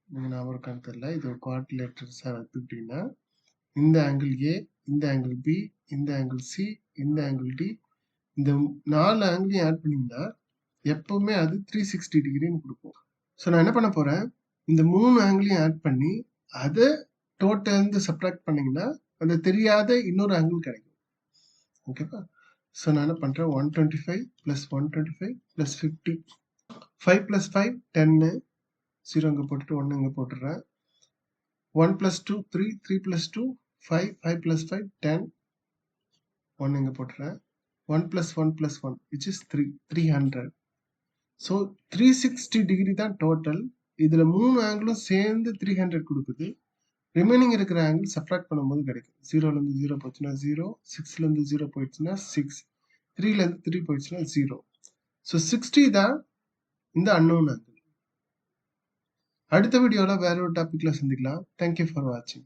நீங்கள் ஞாபகம் இருக்கான்னு தெரியல. இது ஒரு குவாட்ரிலேட்டரஸாக எடுத்துக்கிட்டிங்கன்னா இந்த ஆங்கிள் ஏ, இந்த ஆங்கிள் பி, இந்த ஆங்கிள் சி, இந்த ஆங்கிள் டி, இந்த 4 ஆங்கிளையும் ஆட் பண்ணிங்கன்னா எப்பவுமே அது 360 டிகிரின்னு கொடுக்கும். ஸோ நான் என்ன பண்ண போகிறேன், இந்த 3 ஆங்கிளையும் ஆட் பண்ணி அதை டோட்டலேருந்து சப்ராக்ட் பண்ணிங்கன்னா அந்த தெரியாத இன்னொரு ஆங்கிள் கிடைக்கும். ஓகேப்பா? ஸோ நான் என்ன பண்ணுறேன், 125 + 125 + 50, 5 + 5 10, 0 இங்கே போட்டுட்டு 1 இங்கே போட்டுடுறேன். 1 + 2 3, 3 + 2 5, 5 + 5 10, 1 இங்கே போட்டுறேன். 1 + 1 + 1 which is 3, 300. ஸோ 360 டிகிரி தான் டோட்டல். இதில் 3 ஆங்கிளும் சேர்ந்து 300 கொடுக்குது. ரிமைனிங் இருக்கிற ஆங்கிள் சப்ராக்ட் பண்ணும்போது கிடைக்கும். 0லேருந்து 0 போச்சுன்னா 0, 6லேருந்து 0 போயிடுச்சுன்னா 6, 3லேருந்து 3 போயிடுச்சுன்னா 0. ஸோ 60 தான் இந்த அன்னோன் ஆங்கிள். அடுத்த வீடியோவில் வேற ஒரு டாப்பிக்கில் சந்திக்கலாம். தேங்க்யூ ஃபார் வாட்சிங்.